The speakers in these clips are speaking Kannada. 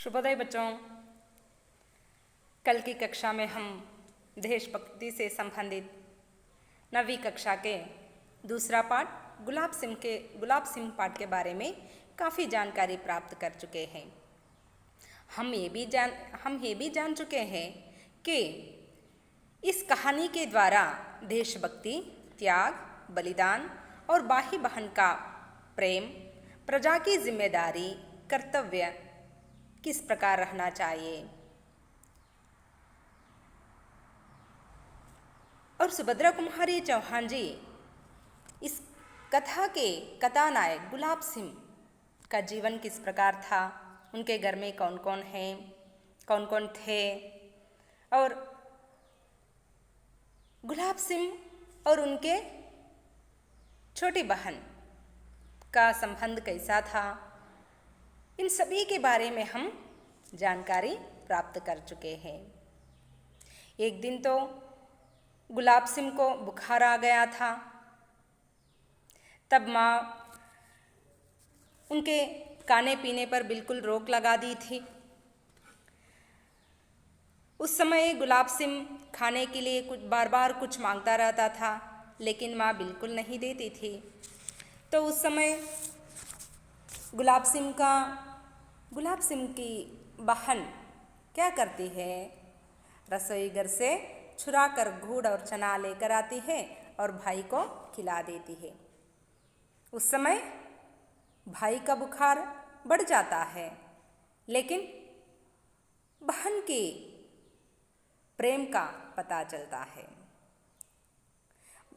शुभोदय बच्चों। कल की कक्षा में हम देशभक्ति से संबंधित 9वीं कक्षा के दूसरा पाठ गुलाब सिंह पाठ के बारे में काफ़ी जानकारी प्राप्त कर चुके हैं। हम ये भी जान चुके हैं कि इस कहानी के द्वारा देशभक्ति, त्याग, बलिदान और भाई बहन का प्रेम, प्रजा की जिम्मेदारी, कर्तव्य किस प्रकार रहना चाहिए और सुभद्रा कुमारी चौहान जी इस कथा के कथानायक गुलाब सिंह का जीवन किस प्रकार था, उनके घर में कौन कौन थे और गुलाब सिंह और उनके छोटी बहन का संबंध कैसा था, इन सभी के बारे में हम जानकारी प्राप्त कर चुके हैं। एक दिन तो गुलाब सिंह को बुखार आ गया था। तब माँ उनके खाने पीने पर बिल्कुल रोक लगा दी थी। उस समय गुलाब सिंह खाने के लिए बार बार कुछ मांगता रहता था, लेकिन माँ बिल्कुल नहीं देती थी। तो उस समय गुलाब सिंह की बहन क्या करती है, रसोई घर से छुरा कर गुड़ और चना लेकर आती है और भाई को खिला देती है। उस समय भाई का बुखार बढ़ जाता है, लेकिन बहन के प्रेम का पता चलता है,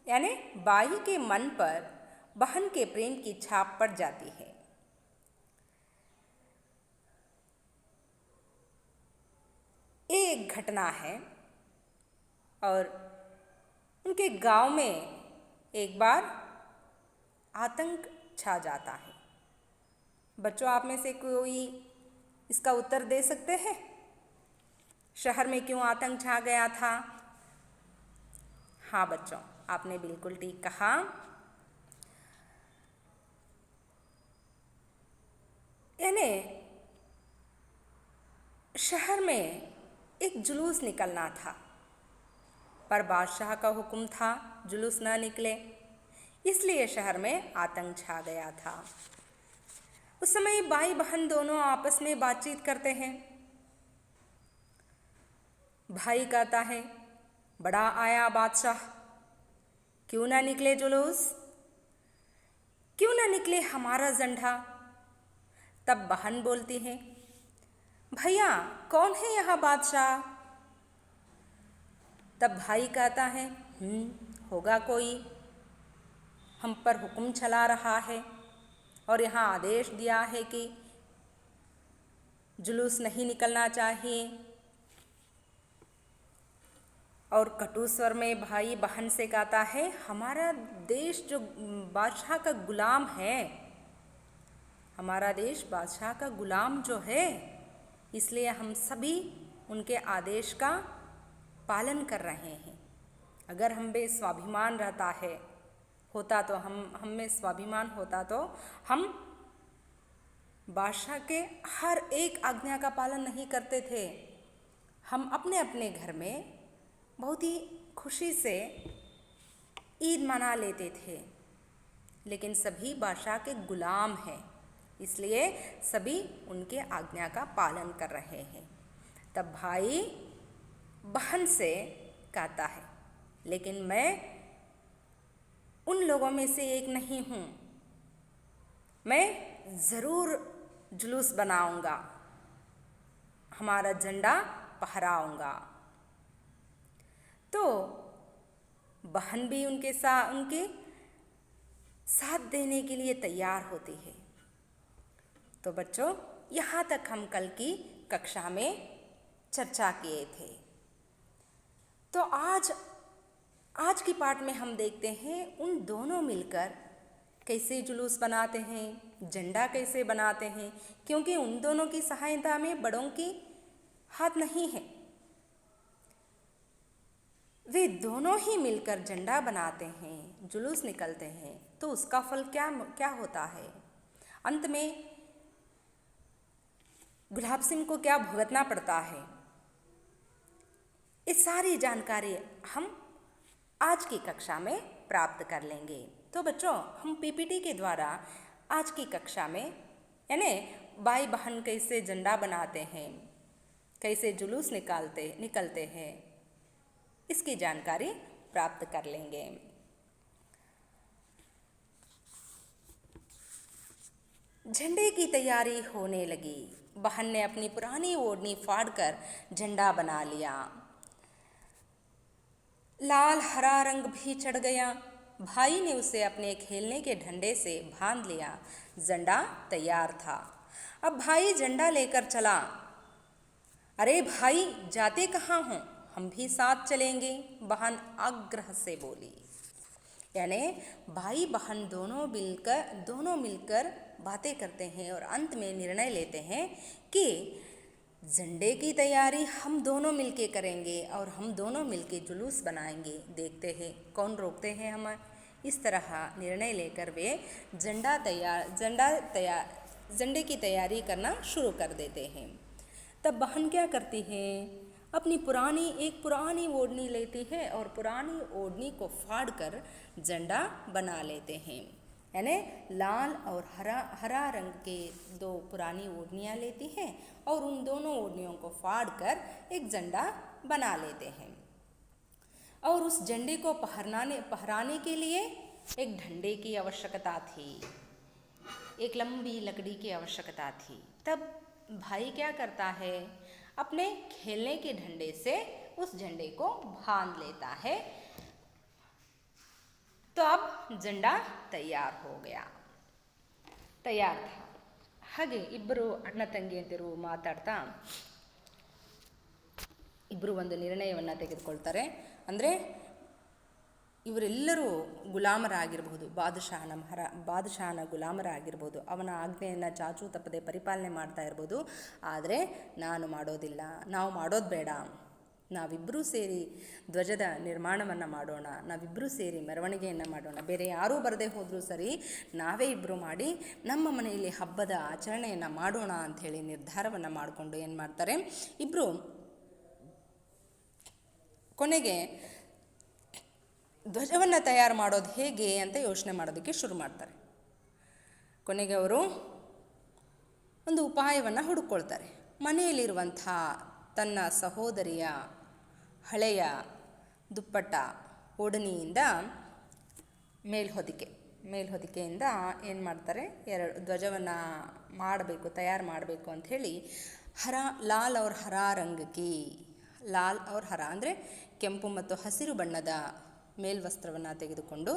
यानी भाई के मन पर बहन के प्रेम की छाप पड़ जाती है। एक घटना है और उनके गांव में एक बार आतंक छा जाता है। बच्चों, आप में से कोई इसका उत्तर दे सकते हैं? शहर में क्यों आतंक छा गया था? हाँ बच्चों, आपने बिल्कुल ठीक कहा। यानी शहर में एक जुलूस निकलना था, पर बादशाह का हुक्म था जुलूस न निकले, इसलिए शहर में आतंक छा गया था। उस समय भाई बहन दोनों आपस में बातचीत करते हैं। भाई कहता है, बड़ा आया बादशाह, क्यों ना निकले जुलूस, क्यों ना निकले हमारा झंडा। तब बहन बोलती है, भैया कौन है यहाँ बादशाह? तब भाई कहता है, होगा कोई, हम पर हुक्म चला रहा है और यहाँ आदेश दिया है कि जुलूस नहीं निकलना चाहिए। और कटु स्वर में भाई बहन से कहता है, हमारा देश जो बादशाह का गुलाम है, हमारा देश बादशाह का गुलाम जो है, इसलिए हम सभी उनके आदेश का पालन कर रहे हैं। अगर हम में स्वाभिमान होता तो हम में स्वाभिमान होता तो हम बादशाह के हर एक आज्ञा का पालन नहीं करते थे। हम अपने अपने घर में बहुत ही खुशी से ईद मना लेते थे, लेकिन सभी बादशाह के गुलाम हैं, इसलिए सभी उनके आज्ञा का पालन कर रहे हैं। तब भाई बहन से कहता है, लेकिन मैं उन लोगों में से एक नहीं हूँ, मैं ज़रूर जुलूस बनाऊंगा, हमारा झंडा फहराऊंगा। तो बहन भी उनके साथ देने के लिए तैयार होती है। तो बच्चों, यहाँ तक हम कल की कक्षा में चर्चा किए थे। तो आज की पाठ में हम देखते हैं उन दोनों मिलकर कैसे जुलूस बनाते हैं, झंडा कैसे बनाते हैं, क्योंकि उन दोनों की सहायता में बड़ों की हाथ नहीं है। वे दोनों ही मिलकर झंडा बनाते हैं, जुलूस निकलते हैं, तो उसका फल क्या होता है? अंत में गुलाब सिंह को क्या भुगतना पड़ता है, ये सारी जानकारी हम आज की कक्षा में प्राप्त कर लेंगे। तो बच्चों, हम पीपीटी के द्वारा आज की कक्षा में यानी भाई बहन कैसे झंडा बनाते हैं, कैसे जुलूस निकलते हैं, इसकी जानकारी प्राप्त कर लेंगे। झंडे की तैयारी होने लगी। बहन ने अपनी पुरानी ओढ़नी फाड़कर झंडा बना लिया। लाल हरा रंग भी चढ़ गया। भाई ने उसे अपने खेलने के डंडे से बांध लिया। झंडा तैयार था। अब भाई झंडा लेकर चला। अरे भाई, जाते कहाँ हो, हम भी साथ चलेंगे, बहन आग्रह से बोली। यानी भाई बहन दोनों मिलकर बातें करते हैं और अंत में निर्णय लेते हैं कि झंडे की तैयारी हम दोनों मिलके करेंगे और हम दोनों मिलके जुलूस बनाएंगे। देखते हैं कौन रोकते हैं हमें। इस तरह निर्णय लेकर वे झंडे की तैयारी करना शुरू कर देते हैं। तब बहन क्या करती है, अपनी पुरानी ओढ़नी लेती है और पुरानी ओढ़नी को फाड़कर झंडा बना लेते हैं। यानी लाल और हरा रंग के दो पुरानी ओढ़नियाँ लेती हैं और उन दोनों ओढ़नियों को फाड़कर एक झंडा बना लेते हैं। और उस झंडे को फहराने के लिए एक डंडे की आवश्यकता थी, एक लंबी लकड़ी की आवश्यकता थी। तब भाई क्या करता है, अपने खेलने के डंडे से उस झंडे को बांध लेता है। तो अब झंडा तैयार था। ಹಾಗೆ ಇಬ್ಬರು ಅಣ್ಣ ತಂಗಿಯಂದಿರು ಮಾತಾಡ್ತಾ ಇಬ್ಬರು ಒಂದು ನಿರ್ಣಯವನ್ನು ತೆಗೆದುಕೊಳ್ತಾರೆ. ಅಂದರೆ ಇವರೆಲ್ಲರೂ ಗುಲಾಮರಾಗಿರಬಹುದು, ಬಾದಶಾಹನ ಗುಲಾಮರಾಗಿರ್ಬೋದು, ಅವನ ಆಜ್ಞೆಯನ್ನು ಚಾಚೂ ತಪ್ಪದೆ ಪರಿಪಾಲನೆ ಮಾಡ್ತಾ ಇರ್ಬೋದು. ಆದರೆ ನಾವು ಮಾಡೋದು ಬೇಡ, ನಾವಿಬ್ಬರೂ ಸೇರಿ ಧ್ವಜದ ನಿರ್ಮಾಣವನ್ನು ಮಾಡೋಣ, ನಾವಿಬ್ಬರೂ ಸೇರಿ ಮೆರವಣಿಗೆಯನ್ನು ಮಾಡೋಣ, ಬೇರೆ ಯಾರೂ ಬರದೇ ಹೋದರೂ ಸರಿ ನಾವೇ ಇಬ್ಬರು ಮಾಡಿ ನಮ್ಮ ಮನೆಯಲ್ಲಿ ಹಬ್ಬದ ಆಚರಣೆಯನ್ನು ಮಾಡೋಣ ಅಂಥೇಳಿ ನಿರ್ಧಾರವನ್ನು ಮಾಡಿಕೊಂಡು ಏನು ಮಾಡ್ತಾರೆ, ಇಬ್ಬರು ಕೊನೆಗೆ ಧ್ವಜವನ್ನು ತಯಾರು ಮಾಡೋದು ಹೇಗೆ ಅಂತ ಯೋಚನೆ ಮಾಡೋದಕ್ಕೆ ಶುರು ಮಾಡ್ತಾರೆ. ಕೊನೆಗೆ ಅವರು ಒಂದು ಉಪಾಯವನ್ನು ಹುಡುಕೊಳ್ತಾರೆ. ಮನೆಯಲ್ಲಿರುವಂಥ ತನ್ನ ಸಹೋದರಿಯ ಹಳೆಯ ದುಪ್ಪಟ್ಟ ಓಢನಿಯಿಂದ ಮೇಲ್ಹೊದಿಕೆಯಿಂದ ಏನು ಮಾಡ್ತಾರೆ, ಧ್ವಜವನ್ನು ತಯಾರು ಮಾಡಬೇಕು ಅಂಥೇಳಿ ಲಾಲ್ और ಹರಾ ರಂಗಕಿ, ಲಾಲ್ और ಹರಾ ಅಂದರೆ ಕೆಂಪು ಮತ್ತು ಹಸಿರು ಬಣ್ಣದ ಮೇಲ್ವಸ್ತ್ರವನ್ನು ತೆಗೆದುಕೊಂಡು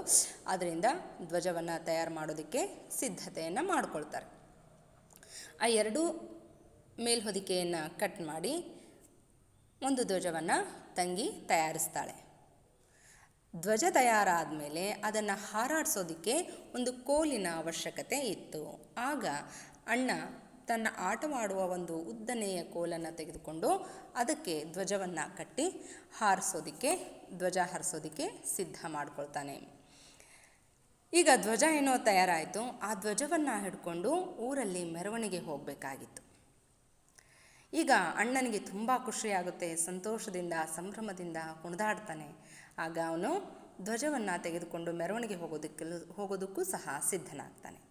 ಅದರಿಂದ ಧ್ವಜವನ್ನು ತಯಾರು ಮಾಡೋದಕ್ಕೆ ಸಿದ್ಧತೆಯನ್ನು ಮಾಡಿಕೊಳ್ತಾರೆ. ಆ ಎರಡೂ ಮೇಲ್ಹೊದಿಕೆಯನ್ನು ಕಟ್ ಮಾಡಿ ಒಂದು ಧ್ವಜವನ್ನು ತಂಗಿ ತಯಾರಿಸ್ತಾಳೆ. ಧ್ವಜ ತಯಾರಾದ ಮೇಲೆ ಅದನ್ನು ಹಾರಾಡಿಸೋದಕ್ಕೆ ಒಂದು ಕೋಲಿನ ಅವಶ್ಯಕತೆ ಇತ್ತು. ಆಗ ಅಣ್ಣ ತನ್ನ ಆಟವಾಡುವ ಒಂದು ಉದ್ದನೆಯ ಕೋಲನ್ನು ತೆಗೆದುಕೊಂಡು ಅದಕ್ಕೆ ಧ್ವಜವನ್ನು ಕಟ್ಟಿ ಧ್ವಜ ಹಾರಿಸೋದಕ್ಕೆ ಸಿದ್ಧ ಮಾಡ್ಕೊಳ್ತಾನೆ. ಈಗ ಧ್ವಜ ಏನೋ ತಯಾರಾಯಿತು. ಆ ಧ್ವಜವನ್ನು ಹಿಡ್ಕೊಂಡು ಊರಲ್ಲಿ ಮೆರವಣಿಗೆ ಹೋಗಬೇಕಾಗಿತ್ತು. ಈಗ ಅಣ್ಣನಿಗೆ ತುಂಬ ಖುಷಿಯಾಗುತ್ತೆ, ಸಂತೋಷದಿಂದ ಸಂಭ್ರಮದಿಂದ ಕುಣಿದಾಡ್ತಾನೆ. ಆಗ ಅವನು ಧ್ವಜವನ್ನು ತೆಗೆದುಕೊಂಡು ಮೆರವಣಿಗೆ ಹೋಗೋದಕ್ಕೂ ಸಹ ಸಿದ್ಧನಾಗ್ತಾನೆ.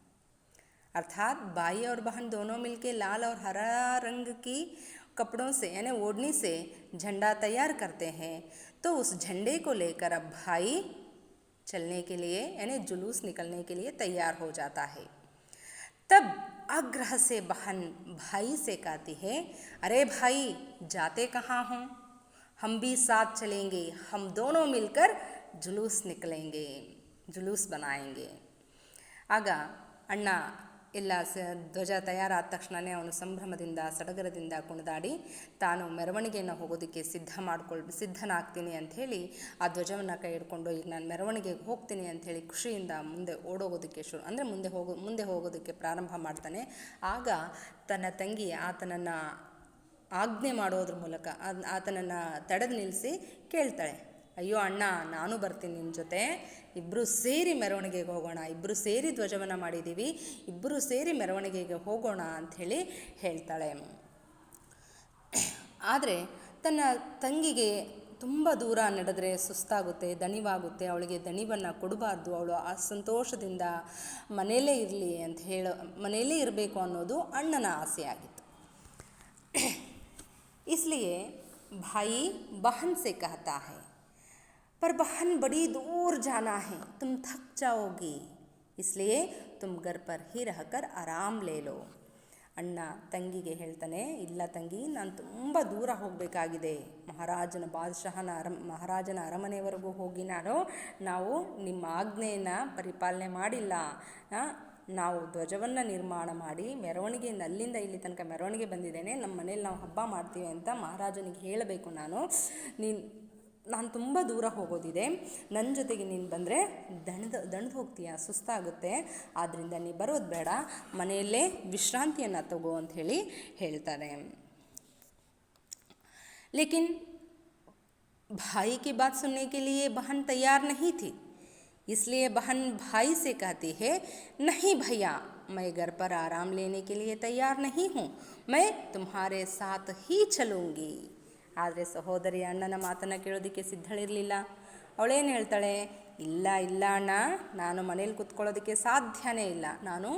अर्थात भाई और बहन दोनों मिलके लाल और हरा रंग की कपड़ों से यानी ओढ़नी से झंडा तैयार करते हैं. तो उस झंडे को लेकर अब भाई चलने के लिए यानी जुलूस निकलने के लिए तैयार हो जाता है. तब आग्रह से बहन भाई से कहती है, अरे भाई, जाते कहाँ हो, हम भी साथ चलेंगे, हम दोनों मिलकर जुलूस बनाएंगे. ಆಗ ಅಣ್ಣ ಧ್ವಜ ತಯಾರಾದ ತಕ್ಷಣವೇ ಅವನು ಸಂಭ್ರಮದಿಂದ ಸಡಗರದಿಂದ ಕುಣಿದಾಡಿ ತಾನು ಮೆರವಣಿಗೆಯನ್ನು ಹೋಗೋದಕ್ಕೆ ಸಿದ್ಧನಾಗ್ತೀನಿ ಅಂಥೇಳಿ ಆ ಧ್ವಜವನ್ನು ಕೈ ಹಿಡ್ಕೊಂಡು ಈಗ ನಾನು ಮೆರವಣಿಗೆಗೆ ಹೋಗ್ತೀನಿ ಅಂಥೇಳಿ ಖುಷಿಯಿಂದ ಮುಂದೆ ಓಡೋಗೋದಕ್ಕೆ ಮುಂದೆ ಹೋಗೋದಕ್ಕೆ ಪ್ರಾರಂಭ ಮಾಡ್ತಾನೆ. ಆಗ ತನ್ನ ತಂಗಿ ಆತನನ್ನು ಆಜ್ಞೆ ಮಾಡೋದ್ರ ಮೂಲಕ ಆತನನ್ನು ತಡೆದು ನಿಲ್ಲಿಸಿ ಕೇಳ್ತಾಳೆ, ಅಯ್ಯೋ ಅಣ್ಣ, ನಾನು ಬರ್ತೀನಿ ನಿನ್ನ ಜೊತೆ, ಇಬ್ಬರು ಸೇರಿ ಮೆರವಣಿಗೆಗೆ ಹೋಗೋಣ, ಇಬ್ಬರು ಸೇರಿ ಧ್ವಜವನ್ನು ಮಾಡಿದ್ದೀವಿ, ಇಬ್ಬರು ಸೇರಿ ಮೆರವಣಿಗೆಗೆ ಹೋಗೋಣ ಅಂಥೇಳಿ ಹೇಳ್ತಾಳೆ. ಆದರೆ ತನ್ನ ತಂಗಿಗೆ ತುಂಬ ದೂರ ನಡೆದರೆ ಸುಸ್ತಾಗುತ್ತೆ, ದಣಿವಾಗುತ್ತೆ, ಅವಳಿಗೆ ದಣಿವನ್ನು ಕೊಡಬಾರ್ದು, ಅವಳು ಆ ಸಂತೋಷದಿಂದ ಮನೆಯಲ್ಲೇ ಇರಲಿ ಅಂತ ಮನೆಯಲ್ಲೇ ಇರಬೇಕು ಅನ್ನೋದು ಅಣ್ಣನ ಆಸೆಯಾಗಿತ್ತು. इसलिए भाई बहन से कहता है, पर बहन बड़ी दूर जाना है, तुम थक जाओगी, इसलिए तुम घर पर ही रहकर आराम ले लो. ಅಣ್ಣ ತಂಗಿಗೆ ಹೇಳ್ತಾನೆ, ಇಲ್ಲ ತಂಗಿ, ನಾನು ತುಂಬ ದೂರ ಹೋಗಬೇಕಾಗಿದೆ, ಮಹಾರಾಜನ ಅರಮನೆವರೆಗೂ ಹೋಗಿ ನಾವು ನಿಮ್ಮ ಆಜ್ಞೆಯನ್ನು ಪರಿಪಾಲನೆ ಮಾಡಿಲ್ಲ. ನಾವು ಧ್ವಜವನ್ನು ನಿರ್ಮಾಣ ಮಾಡಿ ಮೆರವಣಿಗೆಯಿಂದ ಅಲ್ಲಿಂದ ಇಲ್ಲಿ ತನಕ ಮೆರವಣಿಗೆ ಬಂದಿದ್ದೇನೆ, ನಮ್ಮ ಮನೇಲಿ ನಾವು ಹಬ್ಬ ಮಾಡ್ತೀವಿ ಅಂತ ಮಹಾರಾಜನಿಗೆ ಹೇಳಬೇಕು. ನಾನು ತುಂಬ ದೂರ ಹೋಗೋದಿದೆ, ನನ್ನ ಜೊತೆಗೆ ನೀನು ಬಂದರೆ ದಣದು ಹೋಗ್ತೀಯ, ಸುಸ್ತಾಗುತ್ತೆ, ಆದ್ದರಿಂದ ನೀ ಬರೋದು ಬೇಡ, ಮನೆಯಲ್ಲೇ ವಿಶ್ರಾಂತಿಯನ್ನು ತಗೋ ಅಂಥೇಳಿ ಹೇಳ್ತಾರೆ. लेकिन भाई की बात सुनने के लिए बहन तैयार नहीं थी, इसलिए बहन भाई से कहती है, नहीं भैया, मैं घर पर आराम लेने के लिए तैयार नहीं हूँ, मैं तुम्हारे साथ ही चलूँगी. ಆದರೆ ಸಹೋದರಿ ಅಣ್ಣನ ಮಾತನ್ನು ಕೇಳೋದಕ್ಕೆ ಸಿದ್ಧಳಿರಲಿಲ್ಲ. ಅವಳೇನು ಹೇಳ್ತಾಳೆ, ಇಲ್ಲ ಇಲ್ಲ ಅಣ್ಣ, ನಾನು ಮನೇಲಿ ಕೂತ್ಕೊಳ್ಳೋದಕ್ಕೆ ಸಾಧ್ಯನೇ ಇಲ್ಲ, ನಾನು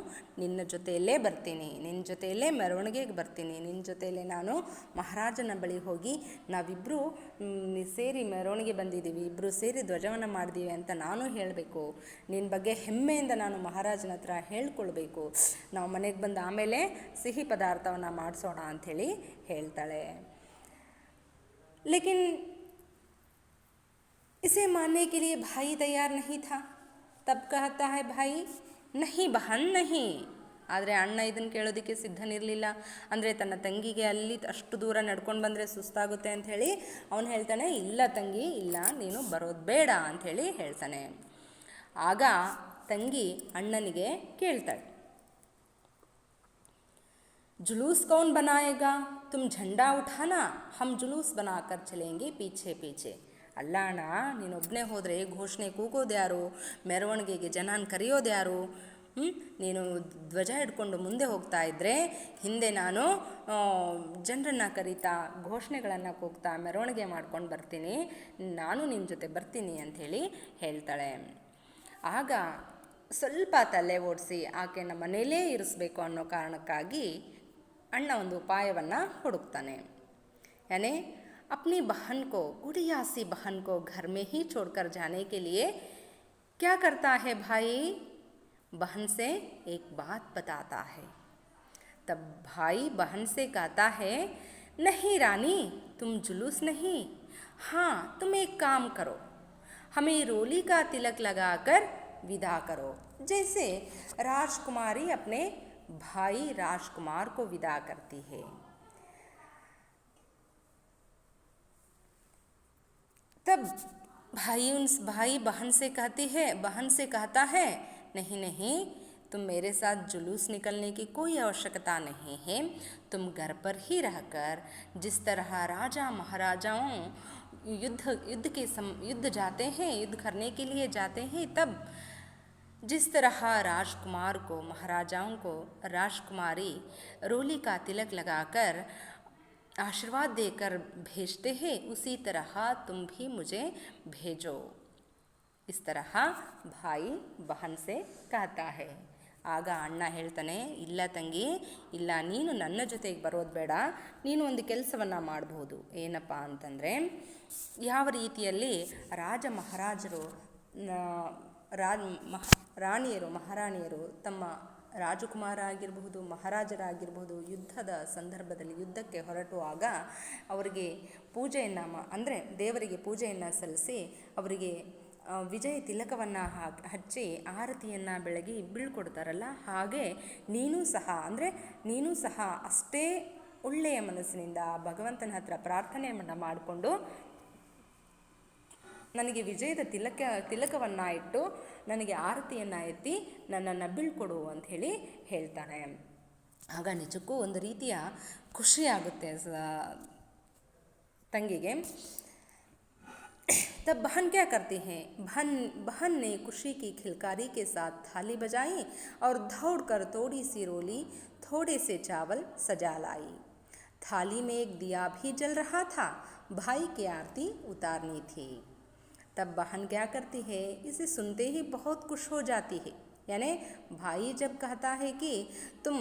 ನಿನ್ನ ಜೊತೆಯಲ್ಲೇ ಬರ್ತೀನಿ, ನಿನ್ನ ಜೊತೆಯಲ್ಲೇ ಮೆರವಣಿಗೆಗೆ ಬರ್ತೀನಿ, ನಿನ್ನ ಜೊತೆಯಲ್ಲೇ ನಾನು ಮಹಾರಾಜನ ಬಳಿ ಹೋಗಿ ನಾವಿಬ್ಬರು ಸೇರಿ ಮೆರವಣಿಗೆ ಬಂದಿದ್ದೀವಿ, ಇಬ್ಬರು ಸೇರಿ ಧ್ವಜವನ್ನು ಮಾಡಿದ್ದೀವಿ ಅಂತ ನಾನು ಹೇಳಬೇಕು, ನಿನ್ನ ಬಗ್ಗೆ ಹೆಮ್ಮೆಯಿಂದ ನಾನು ಮಹಾರಾಜನ ಹತ್ರ ಹೇಳ್ಕೊಳ್ಬೇಕು, ನಾವು ಮನೆಗೆ ಬಂದು ಆಮೇಲೆ ಸಿಹಿ ಪದಾರ್ಥವನ್ನು ಮಾಡಿಸೋಣ ಅಂಥೇಳಿ ಹೇಳ್ತಾಳೆ. लेकिन इसे मानने के लिए भाई तैयार नहीं था. तब कहता है भाई, नहीं बहन नहीं. ಆದರೆ ಅಣ್ಣ ಇದನ್ನು ಕೇಳೋದಕ್ಕೆ ಸಿದ್ಧನಿರಲಿಲ್ಲ. ಅಂದರೆ ತನ್ನ ತಂಗಿಗೆ ಅಲ್ಲಿ ಅಷ್ಟು ದೂರ ನಡ್ಕೊಂಡು ಬಂದರೆ ಸುಸ್ತಾಗುತ್ತೆ ಅಂಥೇಳಿ ಅವನು ಹೇಳ್ತಾನೆ, ಇಲ್ಲ ತಂಗಿ, ಇಲ್ಲ, ನೀನು ಬರೋದು ಬೇಡ ಅಂಥೇಳಿ ಹೇಳ್ತಾನೆ. ಆಗ ತಂಗಿ ಅಣ್ಣನಿಗೆ ಕೇಳ್ತಾಳೆ, जुलूस कौन बनाएगा, तुम झंडा उठाना, हम जुलूस बनाकर चलेंगे पीछे पीछे. ಅಲ್ಲ ಅಣ್ಣ, ನೀನೊಬ್ಬನೇ ಹೋದರೆ ಘೋಷಣೆ ಕೂಗೋದು ಯಾರು, ಮೆರವಣಿಗೆಗೆ ಜನನ ಕರೆಯೋದು ಯಾರು, ನೀನು ಧ್ವಜ ಹಿಡ್ಕೊಂಡು ಮುಂದೆ ಹೋಗ್ತಾ ಇದ್ದರೆ ಹಿಂದೆ ನಾನು ಜನರನ್ನು ಕರೀತಾ ಘೋಷಣೆಗಳನ್ನು ಕೂಗ್ತಾ ಮೆರವಣಿಗೆ ಮಾಡ್ಕೊಂಡು ಬರ್ತೀನಿ, ನಾನು ನಿನ್ನ ಜೊತೆ ಬರ್ತೀನಿ ಅಂಥೇಳಿ ಹೇಳ್ತಾಳೆ. ಆಗ ಸ್ವಲ್ಪ ತಲೆ ಓಡಿಸಿ ಆಕೆನ ಮನೆಯಲ್ಲೇ ಇರಿಸ್ಬೇಕು ಅನ್ನೋ ಕಾರಣಕ್ಕಾಗಿ ಅಣ್ಣ ಒಂದು ಉಪಾಯವನ್ನು ಹುಡುಕ್ತಾನೆ. यानी अपनी बहन को, गुड़िया सी बहन को घर में ही छोड़कर जाने के लिए क्या करता है भाई, बहन से एक बात बताता है. तब भाई बहन से कहता है, नहीं रानी, तुम जुलूस नहीं, हाँ तुम एक काम करो, हमें रोली का तिलक लगाकर विदा करो, जैसे राजकुमारी अपने भाई राजकुमार को विदा करती है. तब भाई बहन से कहता है, नहीं नहीं, तुम मेरे साथ जुलूस निकलने की कोई आवश्यकता नहीं है, तुम घर पर ही रहकर जिस तरह राजा महाराजाओं युद्ध जाते हैं, युद्ध करने के लिए जाते हैं, तब जिस तरह राजकुमार को, महाराजाओं को राजकुमारी रोली का तिलक लगाकर आशीर्वाद देकर भेजते हैं, उसी तरह तुम भी मुझे भेजो. इस तरह भाई बहन से कहता है. ಆಗ ಅಣ್ಣ ಹೇಳ್ತಾನೆ, ಇಲ್ಲ ತಂಗಿ, ಇಲ್ಲ, ನೀನು ನನ್ನ ಜೊತೆಗೆ ಬರೋದು ಬೇಡ, ನೀನು ಒಂದು ಕೆಲಸವನ್ನು ಮಾಡಬಹುದು. ಏನಪ್ಪ ಅಂತಂದರೆ, ಯಾವ ರೀತಿಯಲ್ಲಿ ರಾಜ ಮಹಾರಾಜರು ರಾಣಿಯರು ಮಹಾರಾಣಿಯರು ತಮ್ಮ ರಾಜಕುಮಾರ ಆಗಿರಬಹುದು, ಮಹಾರಾಜರಾಗಿರಬಹುದು, ಯುದ್ಧದ ಸಂದರ್ಭದಲ್ಲಿ ಯುದ್ಧಕ್ಕೆ ಹೊರಟುವಾಗ ಅವರಿಗೆ ಪೂಜೆಯನ್ನು ಅಂದರೆ ದೇವರಿಗೆ ಪೂಜೆಯನ್ನು ಸಲ್ಲಿಸಿ ಅವರಿಗೆ ವಿಜಯ ತಿಲಕವನ್ನು ಹಚ್ಚಿ ಆರತಿಯನ್ನು ಬೆಳಗಿ ಬೀಳ್ಕೊಡ್ತಾರಲ್ಲ, ಹಾಗೆ ನೀನೂ ಸಹ ಅಷ್ಟೇ ಒಳ್ಳೆಯ ಮನಸ್ಸಿನಿಂದ ಭಗವಂತನ ಹತ್ರ ಪ್ರಾರ್ಥನೆಯನ್ನು ಮಾಡಿಕೊಂಡು ನನಗೆ ವಿಜಯದ ತಿಲಕವನ್ನು ಇಟ್ಟು ನನಗೆ ಆರತಿಯನ್ನು ಎತ್ತಿ ನನ್ನನ್ನು ಬೀಳ್ಕೊಡು ಅಂಥೇಳಿ ಹೇಳ್ತಾನೆ. ಆಗ ನಿಜಕ್ಕೂ ಒಂದು ರೀತಿಯ ಖುಷಿಯಾಗುತ್ತೆ ತಂಗಿಗೆ. तब बहन क्या करती हैं, बहन ने खुशी की खिलकारी के साथ थाली बजाई और दौड़कर थोड़ी सी रोली, थोड़े से चावल सजा लाई. थाली में एक दिया भी जल रहा था, भाई की आरती उतारनी थी। तब बहन क्या करती है, इसे सुनते ही बहुत खुश हो जाती है। यानी भाई जब कहता है कि तुम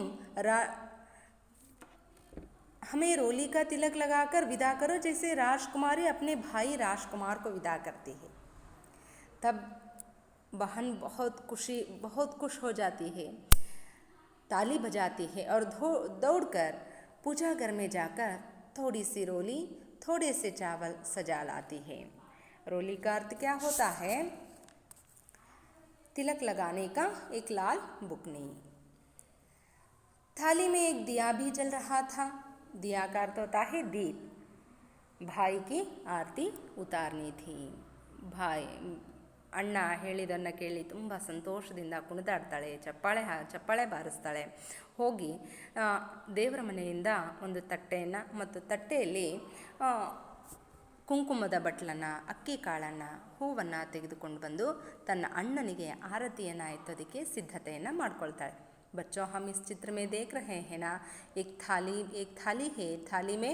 हमें रोली का तिलक लगाकर विदा करो, जैसे राजकुमारी अपने भाई राजकुमार को विदा करती है, तब बहन बहुत खुश हो जाती है, ताली बजाती है और दौड़कर पूजा घर में जाकर थोड़ी सी रोली, थोड़े से चावल सजा लाती है। रोली का अर्थ क्या होता है, तिलक लगाने का एक लाल बुकनी। थाली में एक दिया भी जल रहा था, दिया का अर्थ होता है दीप। भाई की आरती उतारनी थी। भाई ಅಣ್ಣ ಹೇಳಿದನ್ನು ಕೇಳಿ ತುಂಬ ಸಂತೋಷದಿಂದ ಕುಣಿದಾಡ್ತಾಳೆ, ಚಪ್ಪಾಳೆ ಬಾರಿಸ್ತಾಳೆ. ಹೋಗಿ ದೇವರ ಮನೆಯಿಂದ ಒಂದು ತಟ್ಟೆಯನ್ನು ಮತ್ತು ತಟ್ಟೆಯಲ್ಲಿ ಕುಂಕುಮದ ಬಟ್ಲನ್ನು, ಅಕ್ಕಿ ಕಾಳನ್ನು, ಹೂವನ್ನು ತೆಗೆದುಕೊಂಡು ಬಂದು ತನ್ನ ಅಣ್ಣನಿಗೆ ಆರತಿಯನ್ನು ಎತ್ತೋದಕ್ಕೆ ಸಿದ್ಧತೆಯನ್ನು ಮಾಡ್ಕೊಳ್ತಾಳೆ. बच्चों हम इस चित्र में देख रहे हैं ना, एक थाली है, थाली में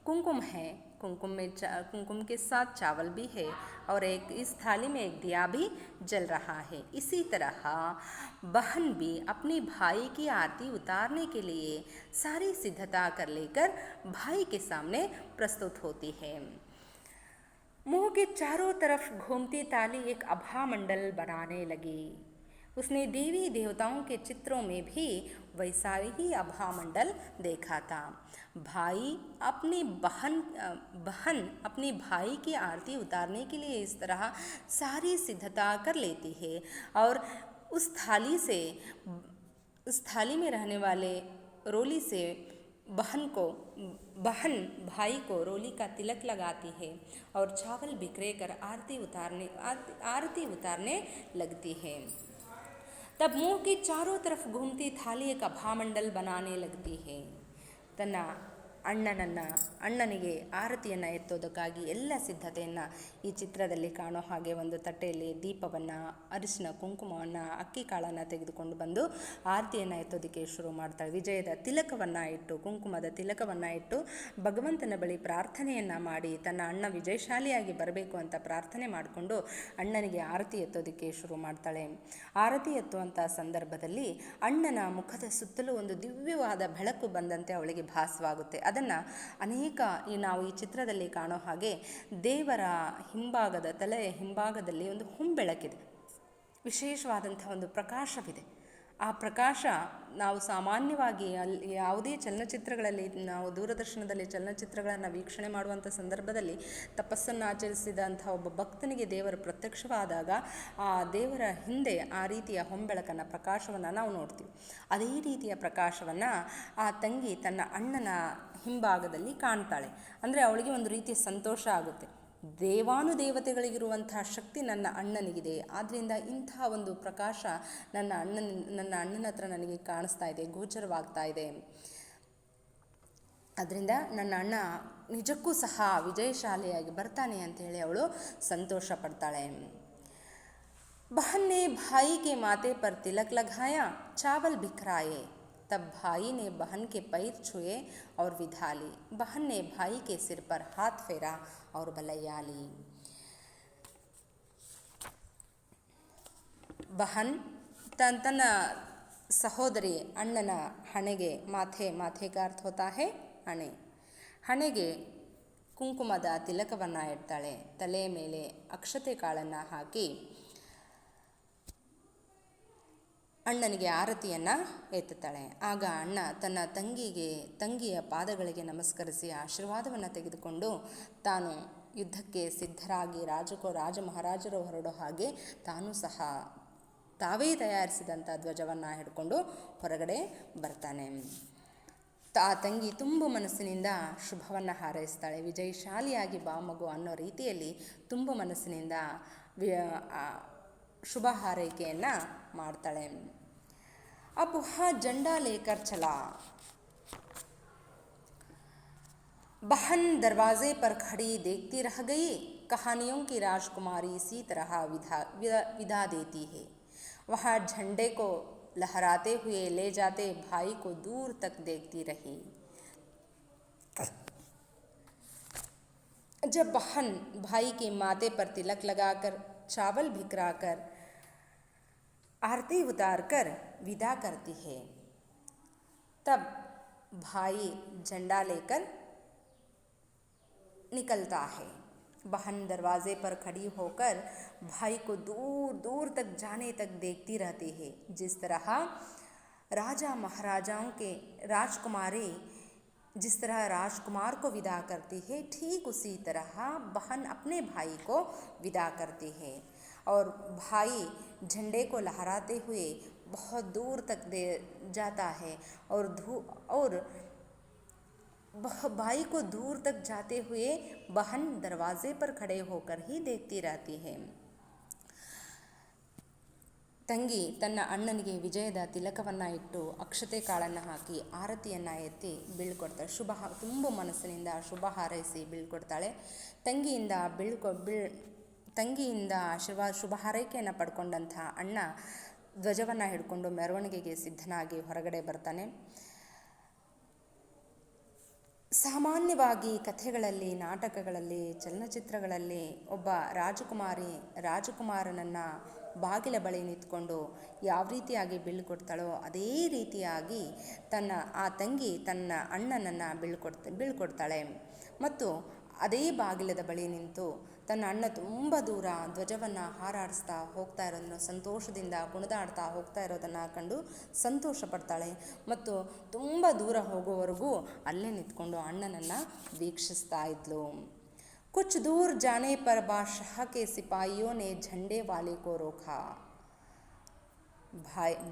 कुमकुम है, कुमकुम के साथ चावल भी है और इस थाली में एक दिया भी जल रहा है। इसी तरह बहन भी अपनी भाई की आरती उतारने के लिए सारी सिद्धता कर लेकर भाई के सामने प्रस्तुत होती है। मुंह के चारों तरफ घूमती ताली एक आभा मंडल बनाने लगी। उसने देवी देवताओं के चित्रों में भी वैसा ही आभा मंडल देखा था। भाई अपनी बहन अपनी भाई की आरती उतारने के लिए इस तरह सारी सिद्धता कर लेती है और उस थाली में रहने वाले रोली से बहन भाई को रोली का तिलक लगाती है और चावल बिखरे कर आरती उतारने लगती है। तब मुंह की चारों तरफ घूमती थाली एक अभामंडल बनाने लगती है। ತನ್ನ ಅಣ್ಣನಿಗೆ ಆರತಿಯನ್ನು ಎತ್ತೋದಕ್ಕಾಗಿ ಎಲ್ಲ ಸಿದ್ಧತೆಯನ್ನು ಈ ಚಿತ್ರದಲ್ಲಿ ಕಾಣೋ ಹಾಗೆ ಒಂದು ತಟ್ಟೆಯಲ್ಲಿ ದೀಪವನ್ನು, ಅರಿಶಿನ ಕುಂಕುಮವನ್ನು, ಅಕ್ಕಿ ಕಾಳನ್ನು ತೆಗೆದುಕೊಂಡು ಬಂದು ಆರತಿಯನ್ನು ಎತ್ತೋದಕ್ಕೆ ಶುರು ಮಾಡ್ತಾಳೆ. ವಿಜಯದ ತಿಲಕವನ್ನು ಇಟ್ಟು, ಕುಂಕುಮದ ತಿಲಕವನ್ನು ಇಟ್ಟು ಭಗವಂತನ ಬಳಿ ಪ್ರಾರ್ಥನೆಯನ್ನು ಮಾಡಿ ತನ್ನ ಅಣ್ಣ ವಿಜಯಶಾಲಿಯಾಗಿ ಬರಬೇಕು ಅಂತ ಪ್ರಾರ್ಥನೆ ಮಾಡಿಕೊಂಡು ಅಣ್ಣನಿಗೆ ಆರತಿ ಎತ್ತೋದಕ್ಕೆ ಶುರು ಮಾಡ್ತಾಳೆ. ಆರತಿ ಎತ್ತುವಂಥ ಸಂದರ್ಭದಲ್ಲಿ ಅಣ್ಣನ ಮುಖದ ಸುತ್ತಲೂ ಒಂದು ದಿವ್ಯವಾದ ಬೆಳಕು ಬಂದಂತೆ ಅವಳಿಗೆ ಭಾಸವಾಗುತ್ತೆ. ಅದನ್ನು ನಾವು ಈ ಚಿತ್ರದಲ್ಲಿ ಕಾಣೋ ಹಾಗೆ ದೇವರ ತಲೆಯ ಹಿಂಭಾಗದಲ್ಲಿ ಒಂದು ಹೊಂಬೆಳಕಿದೆ, ವಿಶೇಷವಾದಂಥ ಒಂದು ಪ್ರಕಾಶವಿದೆ. ಆ ಪ್ರಕಾಶ ನಾವು ಸಾಮಾನ್ಯವಾಗಿ ಯಾವುದೇ ಚಲನಚಿತ್ರಗಳಲ್ಲಿ, ನಾವು ದೂರದರ್ಶನದಲ್ಲಿ ಚಲನಚಿತ್ರಗಳನ್ನು ವೀಕ್ಷಣೆ ಮಾಡುವಂಥ ಸಂದರ್ಭದಲ್ಲಿ ತಪಸ್ಸನ್ನು ಆಚರಿಸಿದಂಥ ಒಬ್ಬ ಭಕ್ತನಿಗೆ ದೇವರು ಪ್ರತ್ಯಕ್ಷವಾದಾಗ ಆ ದೇವರ ಹಿಂದೆ ಆ ರೀತಿಯ ಹೊಂಬೆಳಕನ್ನು, ಪ್ರಕಾಶವನ್ನು ನಾವು ನೋಡ್ತೀವಿ. ಅದೇ ರೀತಿಯ ಪ್ರಕಾಶವನ್ನು ಆ ತಂಗಿ ತನ್ನ ಅಣ್ಣನ ಹಿಂಭಾಗದಲ್ಲಿ ಕಾಣ್ತಾಳೆ. ಅಂದರೆ ಅವಳಿಗೆ ಒಂದು ರೀತಿಯ ಸಂತೋಷ ಆಗುತ್ತೆ. ದೇವಾನುದೇವತೆಗಳಿಗಿರುವಂತಹ ಶಕ್ತಿ ನನ್ನ ಅಣ್ಣನಿಗಿದೆ, ಆದ್ದರಿಂದ ಇಂಥ ಒಂದು ಪ್ರಕಾಶ ನನ್ನ ಅಣ್ಣನ ಹತ್ರ ನನಗೆ ಕಾಣಿಸ್ತಾ ಇದೆ, ಗೋಚರವಾಗ್ತಾ ಇದೆ. ಅದರಿಂದ ನನ್ನ ಅಣ್ಣ ನಿಜಕ್ಕೂ ಸಹ ವಿಜಯಶಾಲಿಯಾಗಿ ಬರ್ತಾನೆ ಅಂತೇಳಿ ಅವಳು ಸಂತೋಷ ಪಡ್ತಾಳೆ. बहन ने भाई के माथे पर तिलक लगाया, चावल बिखराए। तब भाई ने बहन के पैर छुए और विधा ली। बहन ने भाई के सिर पर हाथ फेरा और बलैया ली। बहन तन सहोदरी अಣ್ಣನ ಹಣೆಗೆ, ಮಾಥೆ का अर्थ होता है ಹಣೆ, ಹಣೆಗೆ ಕುಂಕುಮದ ತಿಲಕವನ್ನು ಇಡ್ತಾಳೆ. ತಲೆಯ ಮೇಲೆ ಅಕ್ಷತೆ ಕಾಳನ್ನು ಹಾಕಿ ಅಣ್ಣನಿಗೆ ಆರತಿಯನ್ನು ಎತ್ತುತ್ತಾಳೆ. ಆಗ ಅಣ್ಣ ತನ್ನ ತಂಗಿಯ ಪಾದಗಳಿಗೆ ನಮಸ್ಕರಿಸಿ ಆಶೀರ್ವಾದವನ್ನು ತೆಗೆದುಕೊಂಡು ತಾನು ಯುದ್ಧಕ್ಕೆ ಸಿದ್ಧರಾಗಿ ರಾಜ ಮಹಾರಾಜರು ಹೊರಡೋ ಹಾಗೆ ತಾನೂ ಸಹ ತಾವೇ ತಯಾರಿಸಿದಂಥ ಧ್ವಜವನ್ನು ಹಿಡ್ಕೊಂಡು ಹೊರಗಡೆ ಬರ್ತಾನೆ. ಆ ತಂಗಿ ತುಂಬ ಮನಸ್ಸಿನಿಂದ ಶುಭವನ್ನು ಹಾರೈಸ್ತಾಳೆ. ವಿಜಯಶಾಲಿಯಾಗಿ ಬಾ ಮಗು ಅನ್ನೋ ರೀತಿಯಲ್ಲಿ ತುಂಬ ಮನಸ್ಸಿನಿಂದ ಶುಭ ಹಾರೈಕೆಯನ್ನು ಮಾಡ್ತಾಳೆ. अब वह झंडा लेकर चला। बहन दरवाजे पर खड़ी देखती रह गई। कहानियों की राजकुमारी इसी तरह विदा देती है। वह झंडे को लहराते हुए ले जाते भाई को दूर तक देखती रही। जब बहन भाई के माथे पर तिलक लगाकर, चावल बिखराकर, आरती उतारकर विदा करती है, तब भाई झंडा लेकर निकलता है। बहन दरवाजे पर खड़ी होकर भाई को दूर दूर तक जाने तक देखती रहती है। जिस तरह राजा महाराजाओं के राजकुमारी जिस तरह राजकुमार को विदा करती है, ठीक उसी तरह बहन अपने भाई को विदा करती है। और भाई झंडे को लहराते हुए बहुत दूर तक दे जाता है और भाई को दूर तक जाते हुए बहन दरवाजे पर खड़े होकर ही देखती रहती है। ತಂಗಿ ತನ್ನ ಅಣ್ಣನಿಗೆ ವಿಜಯದ ತಿಲಕವನ್ನು ಇಟ್ಟು ಅಕ್ಷತೆ ಕಾಳನ್ನು ಹಾಕಿ ಆರತಿಯನ್ನು ಎತ್ತಿ ಬೀಳ್ಕೊಡ್ತಾಳೆ. ತುಂಬ ಮನಸ್ಸಿನಿಂದ ಶುಭ ಹಾರೈಸಿ ಬೀಳ್ಕೊಡ್ತಾಳೆ. ತಂಗಿಯಿಂದ ಶುಭ ಹಾರೈಕೆಯನ್ನು ಪಡ್ಕೊಂಡಂಥ ಅಣ್ಣ ಧ್ವಜವನ್ನು ಹಿಡ್ಕೊಂಡು ಮೆರವಣಿಗೆಗೆ ಸಿದ್ಧನಾಗಿ ಹೊರಗಡೆ ಬರ್ತಾನೆ. ಸಾಮಾನ್ಯವಾಗಿ ಕಥೆಗಳಲ್ಲಿ, ನಾಟಕಗಳಲ್ಲಿ, ಚಲನಚಿತ್ರಗಳಲ್ಲಿ ಒಬ್ಬ ರಾಜಕುಮಾರನನ್ನು ಬಾಗಿಲ ಬಳಿ ನಿಂತ್ಕೊಂಡು ಯಾವ ರೀತಿಯಾಗಿ ಬೀಳ್ಕೊಡ್ತಾಳೋ ಅದೇ ರೀತಿಯಾಗಿ ಆ ತಂಗಿ ತನ್ನ ಅಣ್ಣನನ್ನು ಬೀಳ್ಕೊಡ್ತಾಳೆ. ಮತ್ತು ಅದೇ ಬಾಗಿಲದ ಬಳಿ ನಿಂತು ತನ್ನ ಅಣ್ಣ ತುಂಬ ದೂರ ಧ್ವಜವನ್ನು ಹಾರಾಡಿಸ್ತಾ ಹೋಗ್ತಾ ಇರೋದನ್ನು, ಸಂತೋಷದಿಂದ ಕುಣಿದಾಡ್ತಾ ಹೋಗ್ತಾ ಇರೋದನ್ನು ಕಂಡು ಸಂತೋಷ ಪಡ್ತಾಳೆ. ಮತ್ತು ತುಂಬ ದೂರ ಹೋಗೋವರೆಗೂ ಅಲ್ಲೇ ನಿಂತ್ಕೊಂಡು ಅಣ್ಣನನ್ನು ವೀಕ್ಷಿಸ್ತಾ ಇದ್ಲು. कुछ दूर जाने पर बादशाह के सिपाहियों ने झंडे वाले को रोका.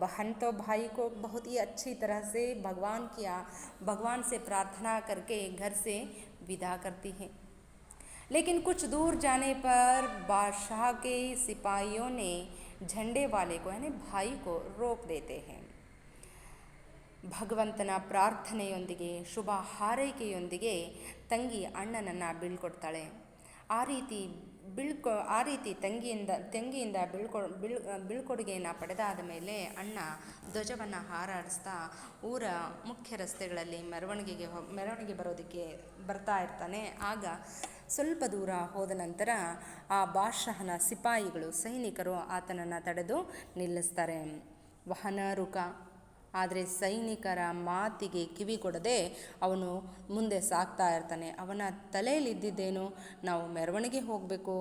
बहन तो भाई को बहुत ही अच्छी तरह से भगवान से प्रार्थना करके घर से विदा करती है. लेकिन कुछ दूर जाने पर बादशाह के सिपाहियों ने झंडे वाले को यानी भाई को रोक देते हैं. ಭಗವಂತನ ಪ್ರಾರ್ಥನೆಯೊಂದಿಗೆ, ಶುಭ ಹಾರೈಕೆಯೊಂದಿಗೆ ತಂಗಿ ಅಣ್ಣನನ್ನು ಬೀಳ್ಕೊಡ್ತಾಳೆ. ಆ ರೀತಿ ತಂಗಿಯಿಂದ ಬೀಳ್ಕೊಡುಗೆಯನ್ನು ಪಡೆದಾದ ಮೇಲೆ ಅಣ್ಣ ಧ್ವಜವನ್ನು ಹಾರಾಡಿಸ್ತಾ ಊರ ಮುಖ್ಯ ರಸ್ತೆಗಳಲ್ಲಿ ಮೆರವಣಿಗೆ ಬರೋದಕ್ಕೆ ಬರ್ತಾ ಇರ್ತಾನೆ. ಆಗ ಸ್ವಲ್ಪ ದೂರ ಹೋದ ನಂತರ ಆ ಬಾದಶಾಹನ ಸೈನಿಕರು ಆತನನ್ನು ತಡೆದು ನಿಲ್ಲಿಸ್ತಾರೆ. ವಾಹನ ರುಕ. ಆದರೆ ಸೈನಿಕರ ಮಾತಿಗೆ ಕಿವಿ ಕೊಡದೆ ಅವನು ಮುಂದೆ ಸಾಗ್ತಾ ಇರ್ತಾನೆ. ಅವನ ತಲೆಯಲ್ಲಿ ಇದ್ದಿದ್ದೇನು, ನಾವು ಮೆರವಣಿಗೆ ಹೋಗಬೇಕು,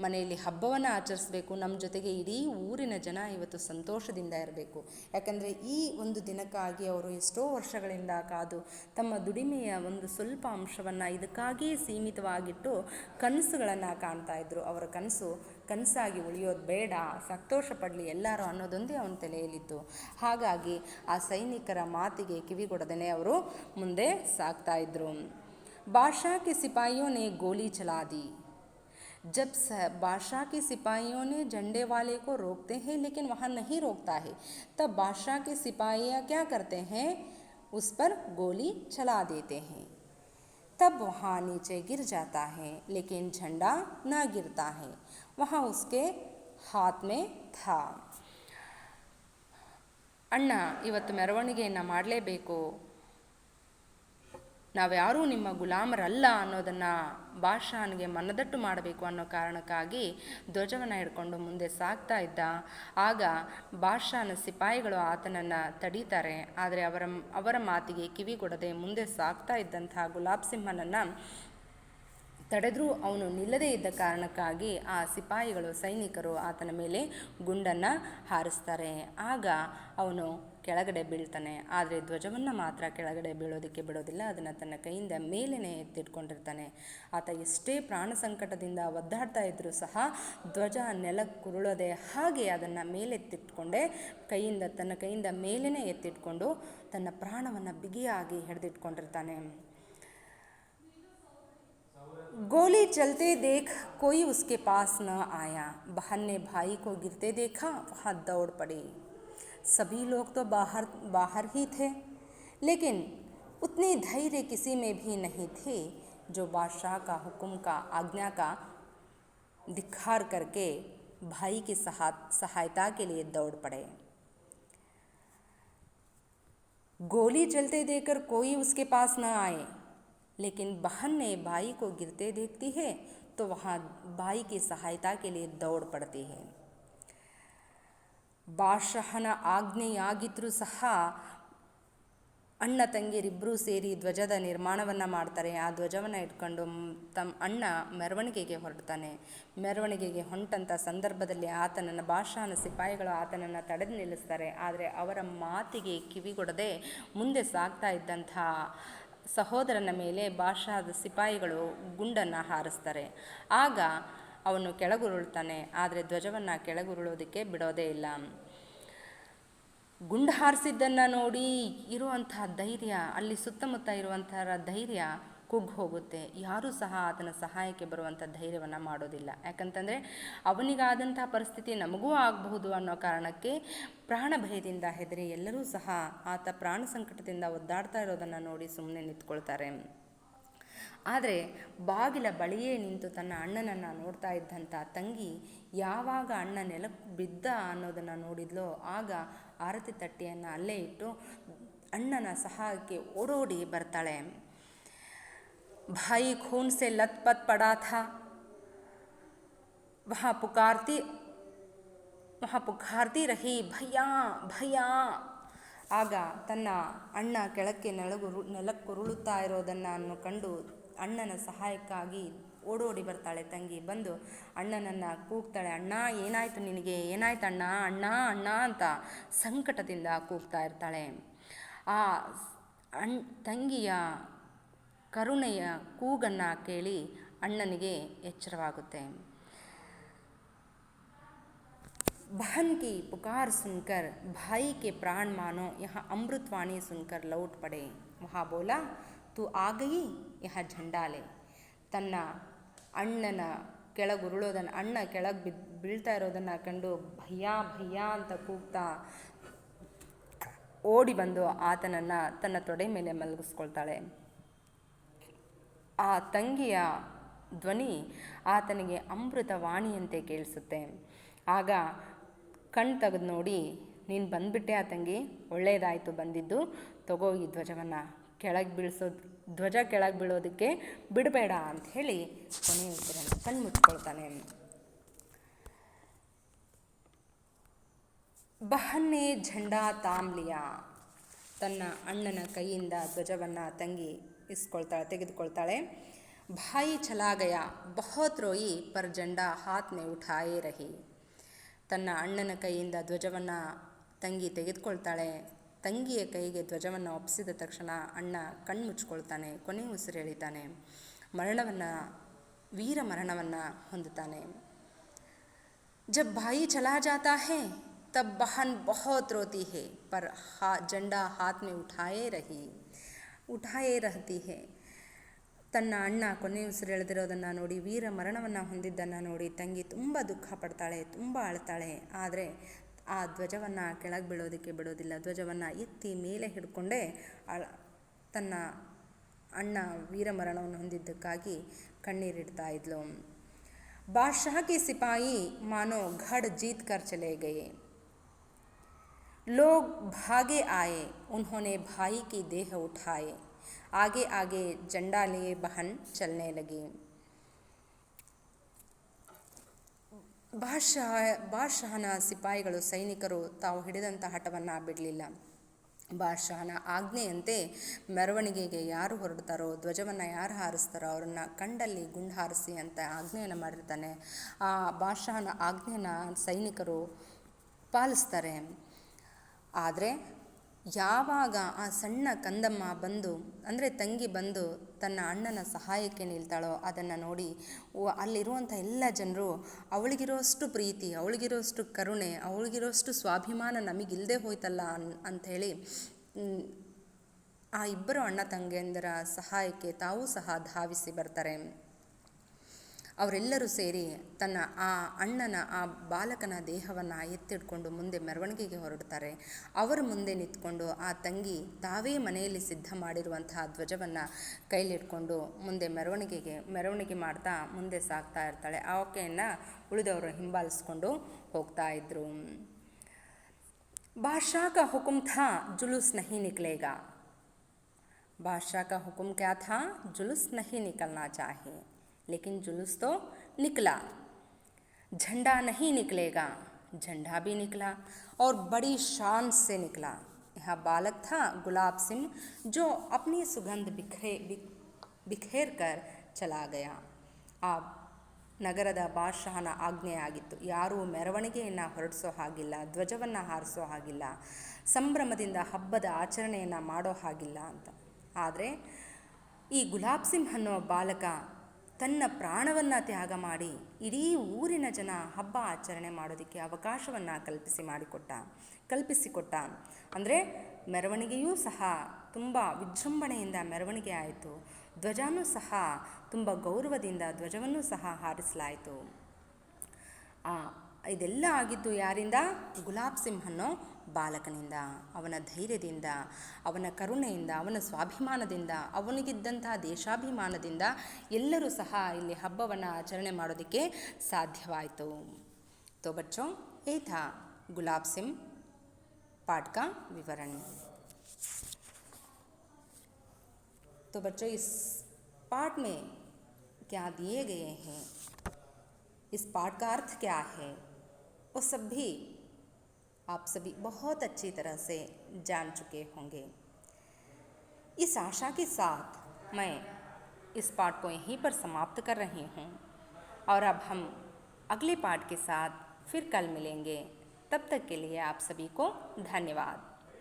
ಮನೆಯಲ್ಲಿ ಹಬ್ಬವನ್ನು ಆಚರಿಸಬೇಕು, ನಮ್ಮ ಜೊತೆಗೆ ಇಡೀ ಊರಿನ ಜನ ಇವತ್ತು ಸಂತೋಷದಿಂದ ಇರಬೇಕು. ಯಾಕಂದರೆ ಈ ಒಂದು ದಿನಕ್ಕಾಗಿ ಅವರು ಎಷ್ಟೋ ವರ್ಷಗಳಿಂದ ಕಾದು ತಮ್ಮ ದುಡಿಮೆಯ ಒಂದು ಸ್ವಲ್ಪ ಅಂಶವನ್ನು ಇದಕ್ಕಾಗಿಯೇ ಸೀಮಿತವಾಗಿಟ್ಟು ಕನಸುಗಳನ್ನು ಕಾಣ್ತಾ ಇದ್ದರು. ಅವರ ಕನಸಾಗಿ ಉಳಿಯೋದು ಬೇಡ, ಸಂತೋಷ ಪಡಲಿ ಎಲ್ಲರೂ ಅನ್ನೋದೊಂದೇ ಅವನ ತಲೆಯಲ್ಲಿತ್ತು. ಹಾಗಾಗಿ ಆ ಸೈನಿಕರ ಮಾತಿಗೆ ಕಿವಿಗೊಡದೇ ಅವರು ಮುಂದೆ ಸಾಗ್ತಾ ಇದ್ದರು. ಬಾದಶಾह के सिपाहियों ने गोली चला दी. जब बादशाह के सिपाहियों ने झंडे वाले को रोकते हैं लेकिन वहाँ नहीं रोकता है, तब बादशाह के सिपाहियाँ क्या करते हैं, उस पर गोली चला देते हैं. तब वहाँ नीचे गिर जाता है लेकिन झंडा ना गिरता है, वहाँ उसके हाथ में था. ಅಣ್ಣ ಇವತ್ತು ಮೆರವಣಿಗೆಯನ್ನು ಮಾಡಲೇಬೇಕು, ನಾವ್ಯಾರೂ ನಿಮ್ಮ ಗುಲಾಮರಲ್ಲ ಅನ್ನೋದನ್ನು ಬಾದಶಾಹನಿಗೆ ಮನದಟ್ಟು ಮಾಡಬೇಕು ಅನ್ನೋ ಕಾರಣಕ್ಕಾಗಿ ಧ್ವಜವನ್ನು ಹಿಡ್ಕೊಂಡು ಮುಂದೆ ಸಾಗ್ತಾ ಇದ್ದ. ಆಗ ಬಾದಶಾಹನ ಸಿಪಾಯಿಗಳು ಆತನನ್ನು ತಡೀತಾರೆ. ಆದರೆ ಅವರ ಮಾತಿಗೆ ಕಿವಿಗೊಡದೆ ಮುಂದೆ ಸಾಗ್ತಾ ಇದ್ದಂಥ ಗುಲಾಬ್ ಸಿಂಹನನ್ನು ತಡೆದರೂ ಅವನು ನಿಲ್ಲದೇ ಇದ್ದ ಕಾರಣಕ್ಕಾಗಿ ಆ ಸೈನಿಕರು ಆತನ ಮೇಲೆ ಗುಂಡನ್ನು ಹಾರಿಸ್ತಾರೆ. ಆಗ ಅವನು ಕೆಳಗಡೆ ಬೀಳ್ತಾನೆ. ಆದರೆ ಧ್ವಜವನ್ನು ಮಾತ್ರ ಕೆಳಗಡೆ ಬೀಳೋದಕ್ಕೆ ಬಿಡೋದಿಲ್ಲ, ಅದನ್ನು ತನ್ನ ಕೈಯಿಂದ ಮೇಲೇ ಎತ್ತಿಟ್ಕೊಂಡಿರ್ತಾನೆ. ಆತ ಎಷ್ಟೇ ಪ್ರಾಣ ಸಂಕಟದಿಂದ ಒದ್ದಾಡ್ತಾ ಇದ್ದರೂ ಸಹ ಧ್ವಜ ನೆಲಕ್ಕುರುಳದೆ ಹಾಗೆ ಅದನ್ನು ಮೇಲೆತ್ತಿಟ್ಕೊಂಡೇ ತನ್ನ ಕೈಯಿಂದ ಮೇಲೇ ಎತ್ತಿಟ್ಕೊಂಡು ತನ್ನ ಪ್ರಾಣವನ್ನು ಬಿಗಿಯಾಗಿ ಹಿಡಿದಿಟ್ಕೊಂಡಿರ್ತಾನೆ. गोली चलते देख कोई उसके पास न आया. बहन ने भाई को गिरते देखा, वहाँ दौड़ पड़ी. सभी लोग तो बाहर ही थे, लेकिन उतनी धैर्य किसी में भी नहीं थी जो बादशाह का हुक्म का आज्ञा का धिक्कार करके भाई की सहायता के लिए दौड़ पड़े. गोली चलते देखकर कोई उसके पास न आए, लेकिन बहन ने भाई को गिरते देखती है तो वहाँ भाई की सहायता के लिए दौड़ पड़ती है. ಬಾದಶಾಹನ ಆಜ್ಞೆಯಾಗಿದ್ರೂ ಸಹ ಅಣ್ಣ ತಂಗಿಯರಿಬ್ಬರೂ ಸೇರಿ ಧ್ವಜದ ನಿರ್ಮಾಣವನ್ನು ಮಾಡ್ತಾರೆ. ಆ ಧ್ವಜವನ್ನು ಇಟ್ಕೊಂಡು ತಮ್ಮ ಅಣ್ಣ ಮೆರವಣಿಗೆಗೆ ಹೊರಡ್ತಾನೆ. ಮೆರವಣಿಗೆಗೆ ಹೊಂಟಂಥ ಸಂದರ್ಭದಲ್ಲಿ ಆತನನ್ನು ಬಾದಶಾಹನ ಸಿಪಾಯಿಗಳು ಆತನನ್ನು ತಡೆದು ನಿಲ್ಲಿಸ್ತಾರೆ. ಆದರೆ ಅವರ ಮಾತಿಗೆ ಕಿವಿಗೊಡದೆ ಮುಂದೆ ಸಾಗ್ತಾ ಇದ್ದಂಥ ಸಹೋದರನ ಮೇಲೆ ಬಾದಶಾಹದ ಸಿಪಾಯಿಗಳು ಗುಂಡನ್ನು ಹಾರಿಸ್ತಾರೆ. ಆಗ ಅವನು ಕೆಳಗುರುಳ್ತಾನೆ. ಆದರೆ ಧ್ವಜವನ್ನು ಕೆಳಗುರುಳೋದಕ್ಕೆ ಬಿಡೋದೇ ಇಲ್ಲ. ಗುಂಡು ಹಾರಿಸಿದ್ದನ್ನು ನೋಡಿ ಇರುವಂಥ ಧೈರ್ಯ, ಅಲ್ಲಿ ಸುತ್ತಮುತ್ತ ಇರುವಂಥ ಧೈರ್ಯ ಕುಗ್ಗಿ ಹೋಗುತ್ತೆ. ಯಾರೂ ಸಹ ಆತನ ಸಹಾಯಕ್ಕೆ ಬರುವಂಥ ಧೈರ್ಯವನ್ನು ಮಾಡೋದಿಲ್ಲ. ಯಾಕಂತಂದರೆ ಅವನಿಗಾದಂಥ ಪರಿಸ್ಥಿತಿ ನಮಗೂ ಆಗಬಹುದು ಅನ್ನೋ ಕಾರಣಕ್ಕೆ ಪ್ರಾಣ ಭಯದಿಂದ ಹೆದರಿ ಎಲ್ಲರೂ ಸಹ ಆತ ಪ್ರಾಣ ಸಂಕಟದಿಂದ ಒದ್ದಾಡ್ತಾ ಇರೋದನ್ನು ನೋಡಿ ಸುಮ್ಮನೆ ನಿಂತ್ಕೊಳ್ತಾರೆ. ಆದರೆ ಬಾಗಿಲ ಬಳಿಯೇ ನಿಂತು ತನ್ನ ಅಣ್ಣನನ್ನು ನೋಡ್ತಾ ಇದ್ದಂಥ ತಂಗಿ ಯಾವಾಗ ಅಣ್ಣ ನೆಲಕ್ಕೆ ಬಿದ್ದ ಅನ್ನೋದನ್ನು ನೋಡಿದ್ಲೋ ಆಗ ಆರತಿ ತಟ್ಟೆಯನ್ನು ಅಲ್ಲೇ ಇಟ್ಟು ಅಣ್ಣನ ಸಹಾಯಕ್ಕೆ ಓಡೋಡಿ ಬರ್ತಾಳೆ. ಭಾಯಿ ಖೂನ್ ಸೆ ಲತ್ಪತ್ ಪಡಾ ಥಾ ವहाँ ಪುಕಾರ್ತಿ ರಹಿ ಭಯ್ಯಾ ಭಯ್ಯಾ. ಆಗ ತನ್ನ ಅಣ್ಣ ಕೆಳಕ್ಕೆ ನೆಲಕ್ಕುರುಳುತ್ತಾ ಇರೋದನ್ನು ಕಂಡು ಅಣ್ಣನ ಸಹಾಯಕ್ಕಾಗಿ ಓಡೋಡಿ ಬರ್ತಾಳೆ ತಂಗಿ. ಬಂದು ಅಣ್ಣನನ್ನು ಕೂಗ್ತಾಳೆ. ಅಣ್ಣ ಏನಾಯಿತು ನಿನಗೆ, ಏನಾಯ್ತು ಅಣ್ಣ, ಅಣ್ಣ ಅಣ್ಣ ಅಂತ ಸಂಕಟದಿಂದ ಕೂಗ್ತಾ ಇರ್ತಾಳೆ. ಆ ತಂಗಿಯ ಕರುಣೆಯ ಕೂಗನ್ನು ಕೇಳಿ ಅಣ್ಣನಿಗೆ ಎಚ್ಚರವಾಗುತ್ತೆ. बहन की पुकार सुनकर भाई के प्राण मानो यहाँ अमृतवाणी सुनकर लौट पड़े. वहाँ बोला तू आ गई यहाँ झंडा ले. ತನ್ನ ಅಣ್ಣನ ಕೆಳಗುರುಳೋದನ್ನು, ಅಣ್ಣ ಕೆಳಗೆ ಬೀಳ್ತಾ ಇರೋದನ್ನು ಕಂಡು ಭಯ್ಯ ಭಯ್ಯ ಅಂತ ಕೂಗ್ತಾ ಓಡಿ ಬಂದು ಆತನನ್ನು ತನ್ನ ತೊಡೆ ಮೇಲೆ ಮಲಗಿಸ್ಕೊಳ್ತಾಳೆ. ಆ ತಂಗಿಯ ಧ್ವನಿ ಆತನಿಗೆ ಅಮೃತವಾಣಿಯಂತೆ ಕೇಳಿಸುತ್ತೆ. ಆಗ ಕಣ್ಣು ತೆಗೆದು ನೋಡಿ, ನೀನು ಬಂದುಬಿಟ್ಟೆ ಆ ತಂಗಿ, ಒಳ್ಳೆಯದಾಯಿತು ಬಂದಿದ್ದು, ತಗೋ ಈ ಧ್ವಜವನ್ನು ಧ್ವಜ ಕೆಳಗೆ ಬೀಳೋದಕ್ಕೆ ಬಿಡಬೇಡ ಅಂಥೇಳಿ ಕೊನೆಯ ಉಸಿರನ್ನು ಕಣ್ಣು ಮುಚ್ಕೊಳ್ತಾನೆ. ಬಹನ್ನೇ ಝಂಡಾ ತಾಮ್ಲಿಯಾ. ತನ್ನ ಅಣ್ಣನ ಕೈಯಿಂದ ಧ್ವಜವನ್ನು ತಂಗಿ ತೆಗೆದುಕೊಳ್ತಾಳೆ. ಭಾಯಿ ಚಲಾ ಗಯಾ ಬಹುತ್ ರೋಯಿ ಪರ್ ಜಂಡಾ ಹಾತ್ ಮೇ ಉಠಾಯೇ ರಹಿ. ತನ್ನ ಅಣ್ಣನ ಕೈಯಿಂದ ಧ್ವಜವನ್ನು ತಂಗಿ ತೆಗೆದುಕೊಳ್ತಾಳೆ. ತಂಗಿಯ ಕೈಗೆ ಧ್ವಜವನ್ನು ಒಪ್ಪಿಸಿದ ತಕ್ಷಣ ಅಣ್ಣ ಕಣ್ಣು ಮುಚ್ಕೊಳ್ತಾನೆ, ಕೊನೆ ಉಸಿರು ಎಳಿತಾನೆ, ವೀರ ಮರಣವನ್ನು ಹೊಂದುತ್ತಾನೆ. ಜಬ್ ಭಾಯಿ ಚಲಾ ಜಾತಾ ಹೈ ತಬ್ ಬಹನ್ ಬಹುತ್ ರೋತಿ ಹೈ ಪರ್ ಜಂಡಾ ಹಾತ್ ಮೇ ಉಠಾಯೇ ರಹತಿ ಹೈ. ತನ್ನ ಅಣ್ಣ ಕೊನೆ ಉಸಿರೆಳೆದಿರೋದನ್ನು ನೋಡಿ, ವೀರ ಮರಣವನ್ನು ಹೊಂದಿದ್ದನ್ನು ನೋಡಿ ತಂಗಿ ತುಂಬ ದುಃಖ ಪಡ್ತಾಳೆ, ತುಂಬ ಅಳ್ತಾಳೆ. ಆದರೆ ಆ ಧ್ವಜವನ್ನು ಕೆಳಗೆ ಬೀಳೋದಕ್ಕೆ ಬಿಡೋದಿಲ್ಲ. ಧ್ವಜವನ್ನು ಎತ್ತಿ ಮೇಲೆ ಹಿಡ್ಕೊಂಡೇ ತನ್ನ ಅಣ್ಣ ವೀರ ಮರಣವನ್ನು ಹೊಂದಿದ್ದಕ್ಕಾಗಿ ಕಣ್ಣೀರಿಡ್ತಾ ಇದ್ಲು. ಬಾದಶಾಹ ಕಿ ಸಿಪಾಯಿ ಮಾನೋ ಘಡ್ ಜೀತ್ ಕರ್ ಚಲೆ ಗಯೆ. लोग भागे आए, उन्होंने भाई की देह उठाए. आगे आगे झंडा लिए बहन चलने लगी. ಬಾದಶಾಹನ ಸಿಪಾಯಿಗಳು, ಸೈನಿಕರು ತಾವು ಹಿಡಿದಂಥ ಹಠವನ್ನು ಬಿಡಲಿಲ್ಲ. ಬಾದಶಾಹನ ಆಜ್ಞೆಯಂತೆ ಮೆರವಣಿಗೆಗೆ ಯಾರು ಹೊರಡ್ತಾರೋ, ಧ್ವಜವನ್ನು ಯಾರು ಹಾರಿಸ್ತಾರೋ ಅವರನ್ನು ಕಂಡಲ್ಲಿ ಗುಂಡು ಹಾರಿಸಿ ಅಂತ ಆಜ್ಞೆಯನ್ನು ಮಾಡಿರ್ತಾನೆ. ಆ ಬಾದಶಾಹನ ಆಜ್ಞೆಯನ್ನು ಸೈನಿಕರು ಪಾಲಿಸ್ತಾರೆ. ಆದರೆ ಯಾವಾಗ ಆ ಸಣ್ಣ ಕಂದಮ್ಮ ಅಂದರೆ ತಂಗಿ ಬಂದು ತನ್ನ ಅಣ್ಣನ ಸಹಾಯಕ್ಕೆ ನಿಲ್ತಾಳೋ ಅದನ್ನು ನೋಡಿ ಅಲ್ಲಿರುವಂಥ ಎಲ್ಲ ಜನರು ಅವಳಿಗಿರೋಷ್ಟು ಪ್ರೀತಿ, ಅವಳಿಗಿರೋಷ್ಟು ಕರುಣೆ, ಅವಳಿಗಿರೋಷ್ಟು ಸ್ವಾಭಿಮಾನ ನಮಗಿಲ್ಲದೆ ಹೋಯ್ತಲ್ಲ ಅಂಥೇಳಿ ಆ ಇಬ್ಬರು ಅಣ್ಣ ತಂಗಿಯಂದರ ಸಹಾಯಕ್ಕೆ ತಾವೂ ಸಹ ಧಾವಿಸಿ ಬರ್ತಾರೆ. ಅವರೆಲ್ಲರೂ ಸೇರಿ ತನ್ನ ಆ ಅಣ್ಣನ ಆ ಬಾಲಕನ ದೇಹವನ್ನು ಎತ್ತಿಡ್ಕೊಂಡು ಮುಂದೆ ಮೆರವಣಿಗೆಗೆ ಹೊರಡ್ತಾರೆ. ಅವರ ಮುಂದೆ ನಿಂತ್ಕೊಂಡು ಆ ತಂಗಿ ತಾವೇ ಮನೆಯಲ್ಲಿ ಸಿದ್ಧ ಮಾಡಿರುವಂತಹ ಧ್ವಜವನ್ನು ಕೈಲಿಟ್ಕೊಂಡು ಮುಂದೆ ಮೆರವಣಿಗೆ ಮಾಡ್ತಾ ಮುಂದೆ ಸಾಗ್ತಾ ಇರ್ತಾಳೆ. ಆಕೆಯನ್ನು ಉಳಿದವರು ಹಿಂಬಾಲಿಸ್ಕೊಂಡು ಹೋಗ್ತಾ ಇದ್ರು. ಬಾದಶಾಹ ಕಾ ಹುಕುಮ್ ಥಾ ಜುಲೂಸ್ ನಹಿ ನಿಕ್ಲೇಗಾ. बादशाह का हुक्म क्या था? जुलूस नहीं निकलना चाहिए, लेकिन जुलूस तो निकला। झंडा नहीं निकलेगा, झंडा भी निकला और बड़ी शान से निकला। यह बालक था गुलाब सिंह, जो अपनी सुगंध बिखेर कर चला गया। अब ನಗರದ ಬಾದಶಾಹನ ಆಜ್ಞೆ ಆಗಿತ್ತು, ಯಾರೂ ಮೆರವಣಿಗೆಯನ್ನು ಹೊರಡಿಸೋ ಹಾಗಿಲ್ಲ, ಧ್ವಜವನ್ನು ಹಾರಿಸೋ ಹಾಗಿಲ್ಲ, ಸಂಭ್ರಮದಿಂದ ಹಬ್ಬದ ಆಚರಣೆಯನ್ನು ಮಾಡೋ ಹಾಗಿಲ್ಲ ಅಂತ. ಆದರೆ ಈ ಗುಲಾಬ್ ಸಿಂಗ್ ಅನ್ನೋ ಬಾಲಕ ತನ್ನ ಪ್ರಾಣವನ್ನು ತ್ಯಾಗ ಮಾಡಿ ಇಡೀ ಊರಿನ ಜನ ಹಬ್ಬ ಆಚರಣೆ ಮಾಡೋದಕ್ಕೆ ಅವಕಾಶವನ್ನು ಕಲ್ಪಿಸಿಕೊಟ್ಟ. ಅಂದರೆ ಮೆರವಣಿಗೆಯೂ ಸಹ ತುಂಬ ವಿಜೃಂಭಣೆಯಿಂದ ಮೆರವಣಿಗೆ ಆಯಿತು. ಧ್ವಜನೂ ಸಹ ತುಂಬ ಗೌರವದಿಂದ ಧ್ವಜವನ್ನು ಸಹ ಹಾರಿಸಲಾಯಿತು. ಇದೆಲ್ಲ ಆಗಿದ್ದು ಯಾರಿಂದ? ಗುಲಾಬ್ ಸಿಂಗ್ ಅನ್ನೋ ಬಾಲಕನಿಂದ, ಅವನ ಧೈರ್ಯದಿಂದ, ಅವನ ಕರುಣೆಯಿಂದ, ಅವನ ಸ್ವಾಭಿಮಾನದಿಂದ, ಅವನಿಗಿದ್ದಂಥ ದೇಶಾಭಿಮಾನದಿಂದ ಎಲ್ಲರೂ ಸಹ ಇಲ್ಲಿ ಹಬ್ಬವನ್ನು ಆಚರಣೆ ಮಾಡೋದಕ್ಕೆ ಸಾಧ್ಯವಾಯಿತು. तो बच्चों, ये था गुलाब सिंह पाठ का विवरण। तो बच्चों, इस पाठ में क्या दिए गए हैं, इस पाठ का अर्थ क्या है, वो सब भी आप सभी बहुत अच्छी तरह से जान चुके होंगे। इस आशा के साथ मैं इस पाठ को यहीं पर समाप्त कर रही हूँ और अब हम अगले पाठ के साथ फिर कल मिलेंगे। तब तक के लिए आप सभी को धन्यवाद।